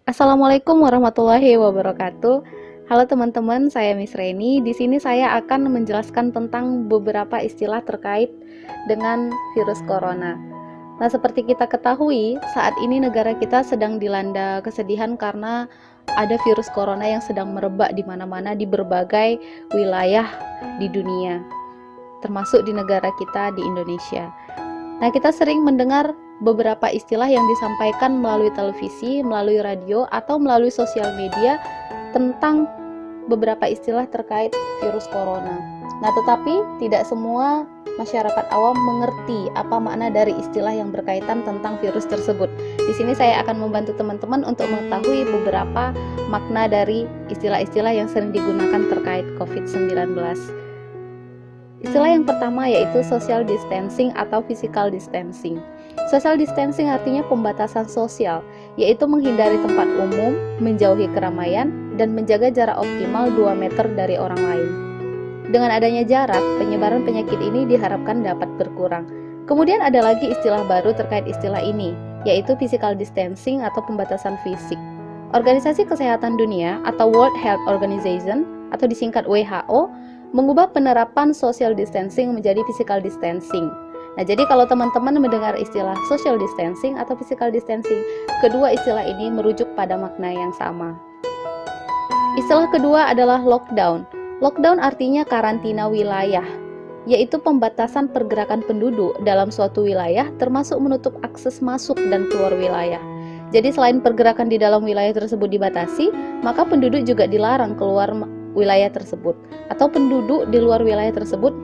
Assalamualaikum warahmatullahi wabarakatuh. Halo teman-teman, saya Miss Reni. Di sini saya akan menjelaskan tentang beberapa istilah terkait dengan virus corona. Nah, seperti kita ketahui, saat ini negara kita sedang dilanda kesedihan karena ada virus corona yang sedang merebak di mana-mana di berbagai wilayah di dunia, termasuk di negara kita di Indonesia. Nah, kita sering mendengar beberapa istilah yang disampaikan melalui televisi, melalui radio, atau melalui sosial media tentang beberapa istilah terkait virus corona. Nah, tetapi tidak semua masyarakat awam mengerti apa makna dari istilah yang berkaitan tentang virus tersebut. Di sini saya akan membantu teman-teman untuk mengetahui beberapa makna dari istilah-istilah yang sering digunakan terkait COVID-19. Istilah yang pertama yaitu social distancing atau physical distancing. Social distancing artinya pembatasan sosial, yaitu menghindari tempat umum, menjauhi keramaian, dan menjaga jarak optimal 2 meter dari orang lain. Dengan adanya jarak, penyebaran penyakit ini diharapkan dapat berkurang. Kemudian ada lagi istilah baru terkait istilah ini, yaitu physical distancing atau pembatasan fisik. Organisasi Kesehatan Dunia atau World Health Organization atau disingkat WHO mengubah penerapan social distancing menjadi physical distancing. Nah, jadi kalau teman-teman mendengar istilah social distancing atau physical distancing, kedua istilah ini merujuk pada makna yang sama. Istilah kedua adalah lockdown. Lockdown artinya karantina wilayah, yaitu pembatasan pergerakan penduduk dalam suatu wilayah termasuk menutup akses masuk dan keluar wilayah. Jadi selain pergerakan di dalam wilayah tersebut dibatasi, maka penduduk juga dilarang keluar wilayah tersebut, atau penduduk di luar wilayah tersebut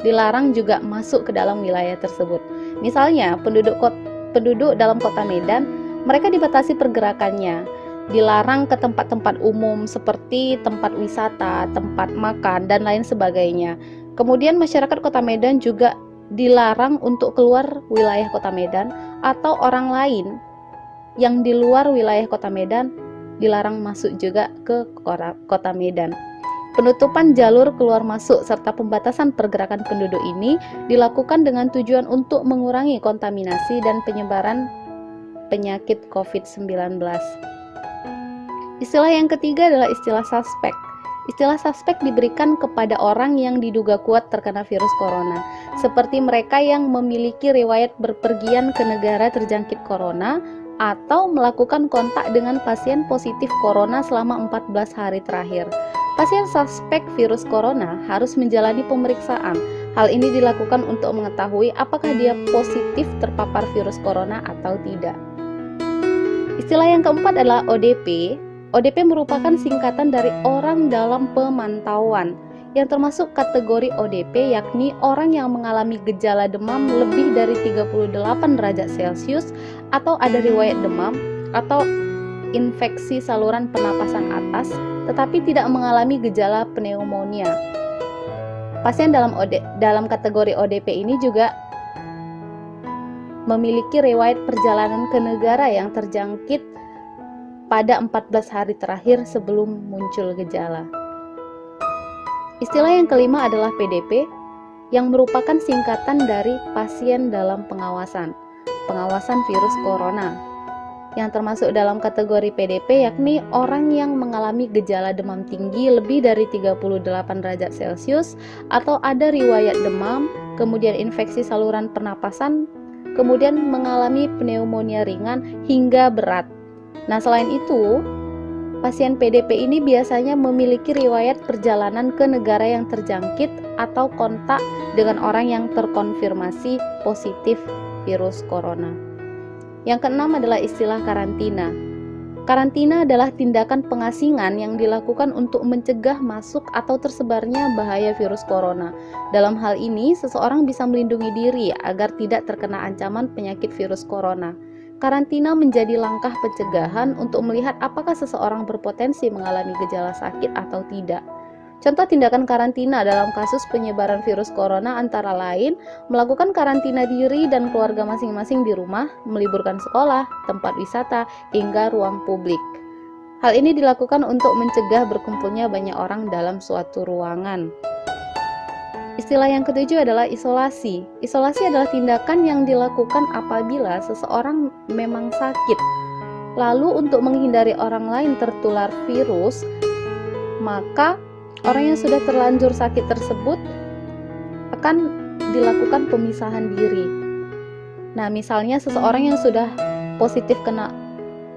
dilarang juga masuk ke dalam wilayah tersebut. Misalnya, penduduk dalam kota Medan, mereka dibatasi pergerakannya, dilarang ke tempat-tempat umum seperti tempat wisata, tempat makan, dan lain sebagainya. Kemudian masyarakat kota Medan juga dilarang untuk keluar wilayah kota Medan, atau orang lain yang di luar wilayah kota Medan dilarang masuk juga ke kota Medan. Penutupan jalur keluar masuk serta pembatasan pergerakan penduduk ini dilakukan dengan tujuan untuk mengurangi kontaminasi dan penyebaran penyakit COVID-19. Istilah yang ketiga adalah istilah suspek. Istilah suspek diberikan kepada orang yang diduga kuat terkena virus corona, seperti mereka yang memiliki riwayat berpergian ke negara terjangkit corona atau melakukan kontak dengan pasien positif corona selama 14 hari terakhir. Pasien suspek virus corona harus menjalani pemeriksaan. Hal ini dilakukan untuk mengetahui apakah dia positif terpapar virus corona atau tidak. Istilah yang keempat adalah ODP. ODP merupakan singkatan dari orang dalam pemantauan, yang termasuk kategori ODP, yakni orang yang mengalami gejala demam lebih dari 38 derajat Celcius atau ada riwayat demam atau infeksi saluran pernapasan atas, tetapi tidak mengalami gejala pneumonia. Pasien dalam kategori ODP ini juga memiliki riwayat perjalanan ke negara yang terjangkit pada 14 hari terakhir sebelum muncul gejala. Istilah yang kelima adalah PDP, yang merupakan singkatan dari pasien dalam pengawasan virus corona, yang termasuk dalam kategori PDP yakni orang yang mengalami gejala demam tinggi lebih dari 38 derajat Celcius atau ada riwayat demam, kemudian infeksi saluran pernapasan, kemudian mengalami pneumonia ringan hingga berat. Nah, selain itu, pasien PDP ini biasanya memiliki riwayat perjalanan ke negara yang terjangkit atau kontak dengan orang yang terkonfirmasi positif virus corona. Yang keenam adalah istilah karantina. Karantina adalah tindakan pengasingan yang dilakukan untuk mencegah masuk atau tersebarnya bahaya virus corona. Dalam hal ini, seseorang bisa melindungi diri agar tidak terkena ancaman penyakit virus corona. Karantina menjadi langkah pencegahan untuk melihat apakah seseorang berpotensi mengalami gejala sakit atau tidak. Contoh tindakan karantina dalam kasus penyebaran virus corona antara lain melakukan karantina diri dan keluarga masing-masing di rumah, meliburkan sekolah, tempat wisata, hingga ruang publik. Hal ini dilakukan untuk mencegah berkumpulnya banyak orang dalam suatu ruangan. Istilah yang ketujuh adalah isolasi. Isolasi adalah tindakan yang dilakukan apabila seseorang memang sakit, Lalu untuk menghindari orang lain tertular virus, maka orang yang sudah terlanjur sakit tersebut akan dilakukan pemisahan diri. Nah, misalnya seseorang yang sudah positif kena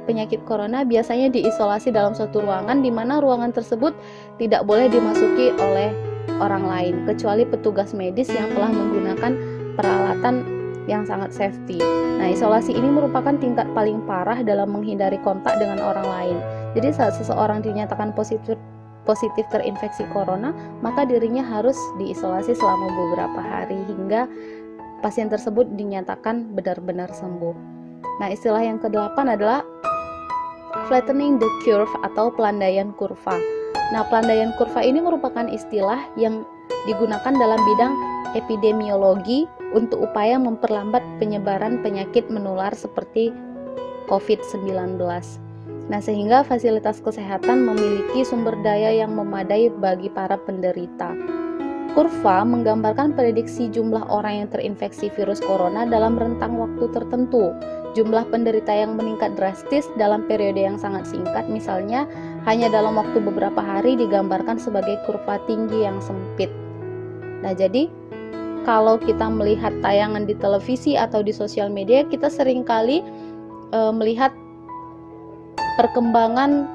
penyakit corona biasanya diisolasi dalam suatu ruangan, di mana ruangan tersebut tidak boleh dimasuki oleh orang lain kecuali petugas medis yang telah menggunakan peralatan yang sangat safety. Nah, isolasi ini merupakan tingkat paling parah dalam menghindari kontak dengan orang lain. Jadi saat seseorang dinyatakan positif terinfeksi corona, maka dirinya harus diisolasi selama beberapa hari hingga pasien tersebut dinyatakan benar-benar sembuh. Nah, istilah yang ke-8 adalah flattening the curve atau pelandaian kurva. Nah, pelandaian kurva ini merupakan istilah yang digunakan dalam bidang epidemiologi untuk upaya memperlambat penyebaran penyakit menular seperti COVID-19. Nah, sehingga fasilitas kesehatan memiliki sumber daya yang memadai bagi para penderita. Kurva menggambarkan prediksi jumlah orang yang terinfeksi virus corona dalam rentang waktu tertentu. Jumlah penderita yang meningkat drastis dalam periode yang sangat singkat, misalnya hanya dalam waktu beberapa hari, digambarkan sebagai kurva tinggi yang sempit. Nah, jadi kalau kita melihat tayangan di televisi atau di sosial media, kita seringkali melihat perkembangan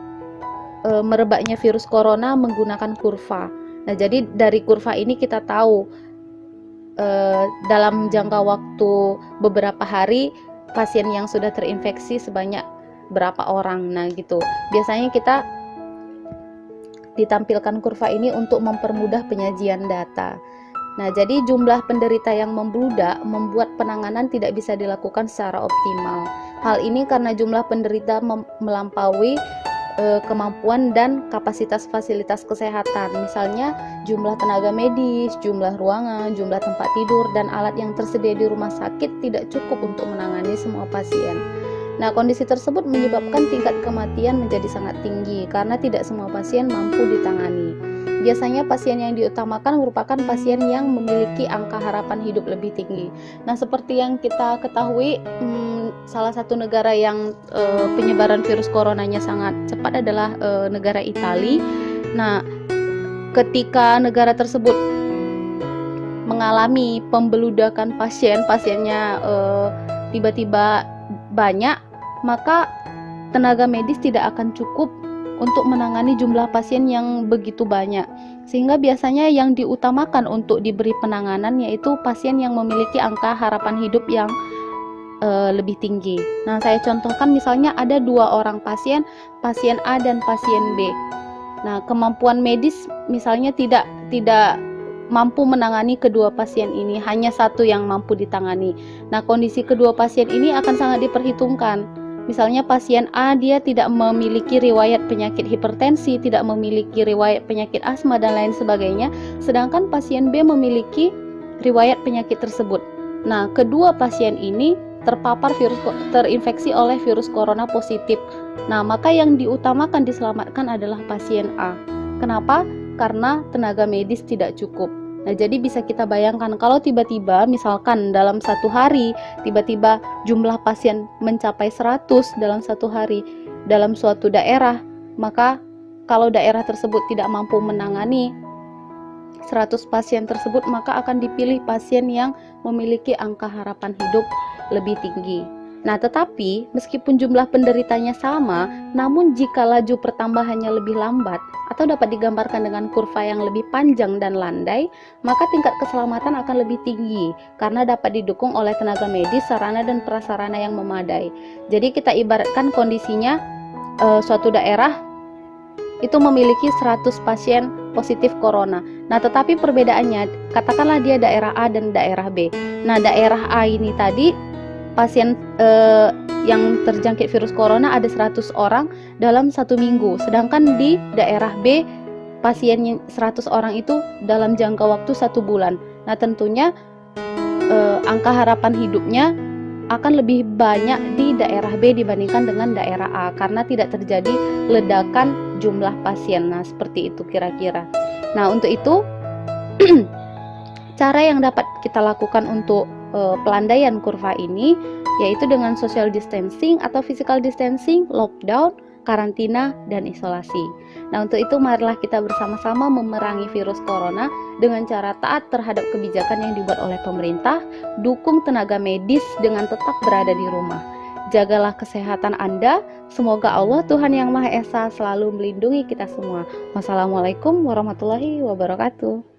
merebaknya virus corona menggunakan kurva. Nah, jadi dari kurva ini kita tahu dalam jangka waktu beberapa hari pasien yang sudah terinfeksi sebanyak berapa orang. Nah, gitu. Biasanya kita ditampilkan kurva ini untuk mempermudah penyajian data. Nah, jadi jumlah penderita yang membludak membuat penanganan tidak bisa dilakukan secara optimal. Hal ini karena jumlah penderita melampaui kemampuan dan kapasitas fasilitas kesehatan. Misalnya jumlah tenaga medis, jumlah ruangan, jumlah tempat tidur, dan alat yang tersedia di rumah sakit tidak cukup untuk menangani semua pasien. Nah, kondisi tersebut menyebabkan tingkat kematian menjadi sangat tinggi karena tidak semua pasien mampu ditangani. Biasanya pasien yang diutamakan merupakan pasien yang memiliki angka harapan hidup lebih tinggi. Nah, seperti yang kita ketahui, salah satu negara yang penyebaran virus coronanya sangat cepat adalah negara Italia. Nah, ketika negara tersebut mengalami pembeludakan pasiennya tiba-tiba banyak, maka tenaga medis tidak akan cukup untuk menangani jumlah pasien yang begitu banyak, sehingga biasanya yang diutamakan untuk diberi penanganan yaitu pasien yang memiliki angka harapan hidup yang lebih tinggi. Nah, saya contohkan misalnya ada 2 orang pasien A dan pasien B. Nah, kemampuan medis misalnya tidak mampu menangani kedua pasien ini, hanya satu yang mampu ditangani. Nah, kondisi kedua pasien ini akan sangat diperhitungkan. Misalnya pasien A dia tidak memiliki riwayat penyakit hipertensi, tidak memiliki riwayat penyakit asma dan lain sebagainya, sedangkan pasien B memiliki riwayat penyakit tersebut. Nah, kedua pasien ini terinfeksi oleh virus corona positif. Nah, maka yang diutamakan diselamatkan adalah pasien A. Kenapa? Karena tenaga medis tidak cukup. Nah, jadi bisa kita bayangkan kalau tiba-tiba misalkan dalam satu hari tiba-tiba jumlah pasien mencapai 100 dalam satu hari dalam suatu daerah, maka kalau daerah tersebut tidak mampu menangani 100 pasien tersebut, maka akan dipilih pasien yang memiliki angka harapan hidup lebih tinggi. Nah, tetapi meskipun jumlah penderitanya sama, namun jika laju pertambahannya lebih lambat atau dapat digambarkan dengan kurva yang lebih panjang dan landai, maka tingkat keselamatan akan lebih tinggi karena dapat didukung oleh tenaga medis, sarana dan prasarana yang memadai. Jadi kita ibaratkan kondisinya suatu daerah itu memiliki 100 pasien positif corona. Nah, tetapi perbedaannya, katakanlah dia daerah A dan daerah B. Nah, daerah A ini tadi pasien yang terjangkit virus corona ada 100 orang dalam 1 minggu, sedangkan di daerah B pasien 100 orang itu dalam jangka waktu 1 bulan. Nah, tentunya angka harapan hidupnya akan lebih banyak di daerah B dibandingkan dengan daerah A karena tidak terjadi ledakan jumlah pasien. Nah, seperti itu kira-kira. Nah, untuk itu cara yang dapat kita lakukan untuk pelandaian kurva ini, yaitu dengan social distancing atau physical distancing, lockdown, karantina, dan isolasi. Nah, untuk itu marilah kita bersama-sama memerangi virus corona dengan cara taat terhadap kebijakan yang dibuat oleh pemerintah, dukung tenaga medis dengan tetap berada di rumah. Jagalah kesehatan Anda. Semoga Allah Tuhan Yang Maha Esa selalu melindungi kita semua. Wassalamualaikum warahmatullahi wabarakatuh.